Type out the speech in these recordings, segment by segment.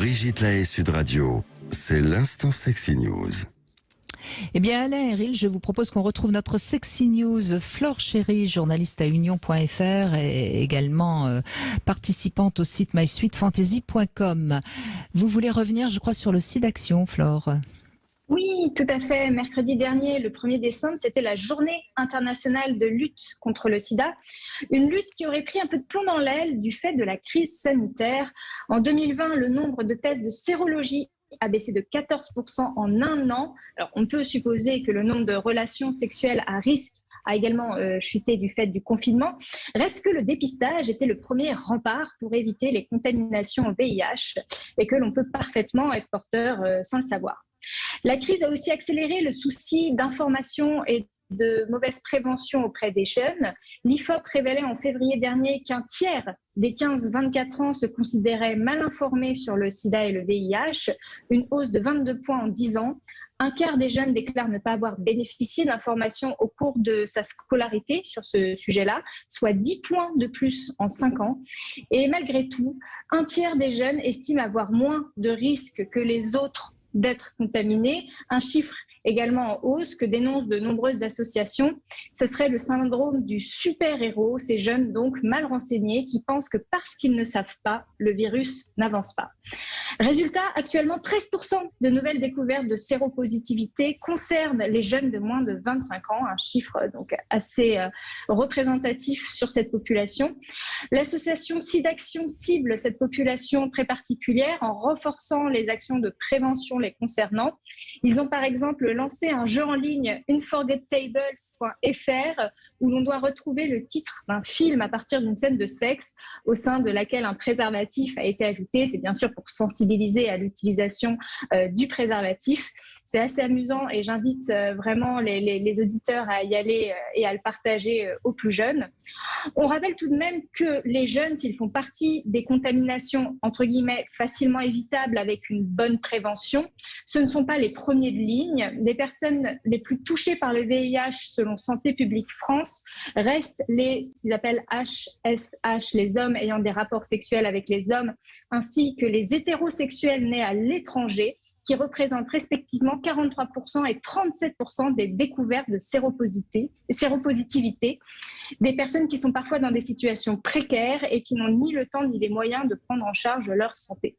Brigitte Lahaie, Sud Radio, c'est l'instant Sexy News. Eh bien, Alain Héril, je vous propose qu'on retrouve notre Sexy News. Flore Chéry, journaliste à Union.fr et également participante au site mysweetfantasy.com. Vous voulez revenir, je crois, sur le SIDAction, Flore ? Oui, tout à fait. Mercredi dernier, le 1er décembre, c'était la journée internationale de lutte contre le sida. Une lutte qui aurait pris un peu de plomb dans l'aile du fait de la crise sanitaire. En 2020, le nombre de tests de sérologie a baissé de 14% en un an. Alors, on peut supposer que le nombre de relations sexuelles à risque a également chuté du fait du confinement. Reste que le dépistage était le premier rempart pour éviter les contaminations au VIH et que l'on peut parfaitement être porteur sans le savoir. La crise a aussi accéléré le souci d'information et de mauvaise prévention auprès des jeunes. L'IFOP révélait en février dernier qu'un tiers des 15-24 ans se considéraient mal informés sur le sida et le VIH, une hausse de 22 points en 10 ans. Un quart des jeunes déclarent ne pas avoir bénéficié d'informations au cours de sa scolarité sur ce sujet-là, soit 10 points de plus en 5 ans. Et malgré tout, un tiers des jeunes estiment avoir moins de risques que les autres d'être contaminés, un chiffre également en hausse que dénoncent de nombreuses associations. Ce serait le syndrome du super-héros, ces jeunes donc mal renseignés qui pensent que parce qu'ils ne savent pas, le virus n'avance pas. Résultat, actuellement 13% de nouvelles découvertes de séropositivité concernent les jeunes de moins de 25 ans, un chiffre donc assez représentatif sur cette population. L'association SIDAction cible cette population très particulière en renforçant les actions de prévention les concernant. Ils ont par exemple lancé un jeu en ligne unforgettables.fr où l'on doit retrouver le titre d'un film à partir d'une scène de sexe au sein de laquelle un préservatif a été ajouté. C'est bien sûr pour sensibiliser à l'utilisation du préservatif. C'est assez amusant et j'invite vraiment les auditeurs à y aller et à le partager aux plus jeunes. On rappelle tout de même que les jeunes, s'ils font partie des contaminations entre guillemets facilement évitables avec une bonne prévention, ce ne sont pas les premiers de ligne. Les personnes les plus touchées par le VIH, selon Santé publique France, restent ce qu'ils appellent HSH, les hommes ayant des rapports sexuels avec les hommes, ainsi que les hétérosexuels nés à l'étranger, qui représentent respectivement 43% et 37% des découvertes de séropositivité, des personnes qui sont parfois dans des situations précaires et qui n'ont ni le temps ni les moyens de prendre en charge leur santé.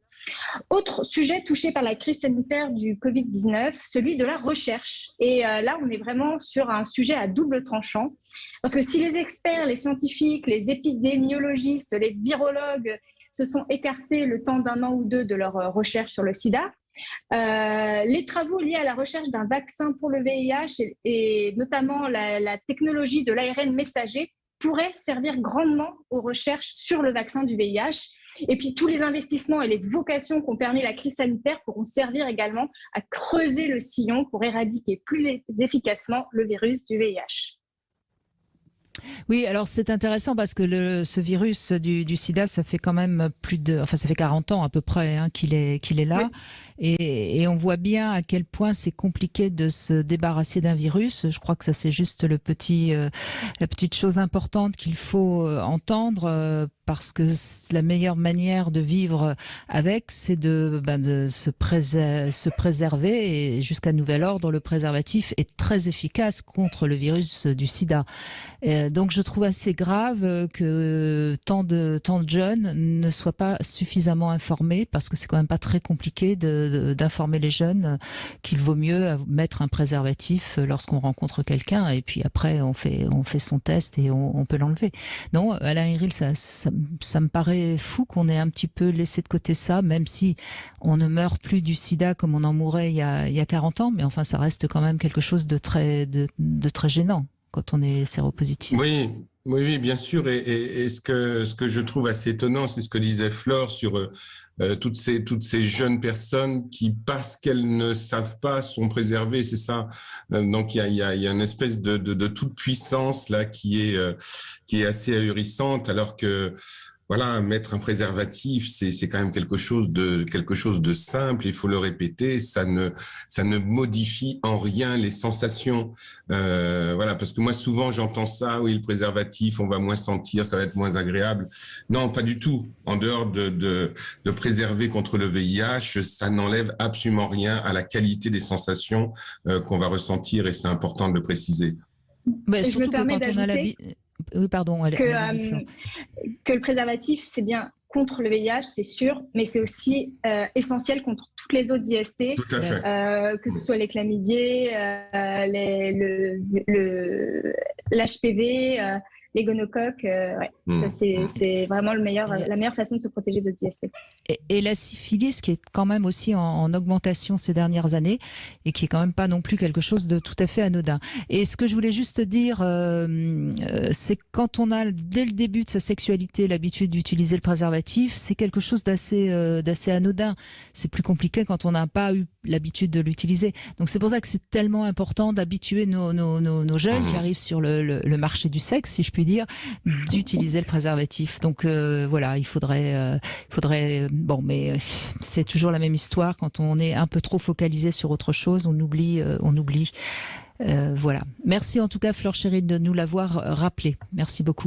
Autre sujet touché par la crise sanitaire du Covid-19, celui de la recherche. Et là, on est vraiment sur un sujet à double tranchant. Parce que si les experts, les scientifiques, les épidémiologistes, les virologues se sont écartés le temps d'un an ou deux de leur recherche sur le sida, les travaux liés à la recherche d'un vaccin pour le VIH et notamment la technologie de l'ARN messager pourraient servir grandement aux recherches sur le vaccin du VIH. Et puis tous les investissements et les vocations qu'ont permis la crise sanitaire pourront servir également à creuser le sillon pour éradiquer plus efficacement le virus du VIH. Oui, alors c'est intéressant parce que ce virus du sida, ça fait quand même ça fait 40 ans à peu près qu'il est là. Oui. Et on voit bien à quel point c'est compliqué de se débarrasser d'un virus. Je crois que ça, c'est juste la petite chose importante qu'il faut entendre parce que la meilleure manière de vivre avec, c'est de se préserver et jusqu'à nouvel ordre, le préservatif est très efficace contre le virus du sida. Donc je trouve assez grave que tant de jeunes ne soient pas suffisamment informés parce que c'est quand même pas très compliqué d'informer les jeunes qu'il vaut mieux mettre un préservatif lorsqu'on rencontre quelqu'un et puis après on fait son test et on peut l'enlever. Non, Alain Héril, ça me paraît fou qu'on ait un petit peu laissé de côté ça, même si on ne meurt plus du sida comme on en mourait il y a 40 ans, mais enfin ça reste quand même quelque chose de très gênant quand on est séropositif. Oui, bien sûr. Et ce que je trouve assez étonnant, c'est ce que disait Flore sur toutes ces jeunes personnes qui, parce qu'elles ne savent pas, sont préservées. C'est ça. Donc il y a une espèce de toute puissance là qui est assez ahurissante, alors que voilà, mettre un préservatif, c'est quand même quelque chose de simple. Il faut le répéter. Ça ne modifie en rien les sensations. Voilà, parce que moi souvent j'entends ça. Oui, le préservatif, on va moins sentir, ça va être moins agréable. Non, pas du tout. En dehors de préserver contre le VIH, ça n'enlève absolument rien à la qualité des sensations qu'on va ressentir, et c'est important de le préciser. Mais Et je me surtout que permets quand on a d'ajouter Oui, pardon, allez-y, Flore. que le préservatif, c'est bien contre le VIH, c'est sûr, mais c'est aussi essentiel contre toutes les autres IST, Tout à fait. que ce soit les chlamydiés, l'HPV, les gonocoques. Ouais. Ça, c'est vraiment la meilleure façon de se protéger de l'IST. Et la syphilis, qui est quand même aussi en augmentation ces dernières années, et qui est quand même pas non plus quelque chose de tout à fait anodin. Et ce que je voulais juste dire, c'est que quand on a dès le début de sa sexualité l'habitude d'utiliser le préservatif, c'est quelque chose d'assez anodin. C'est plus compliqué quand on n'a pas eu l'habitude de l'utiliser. Donc c'est pour ça que c'est tellement important d'habituer nos jeunes qui arrivent sur le marché du sexe, si je puis dire, d'utiliser le préservatif. Donc voilà, il faudrait bon, mais c'est toujours la même histoire. Quand on est un peu trop focalisé sur autre chose, on oublie. Voilà. Merci en tout cas, Flore Chéry, de nous l'avoir rappelé. Merci beaucoup.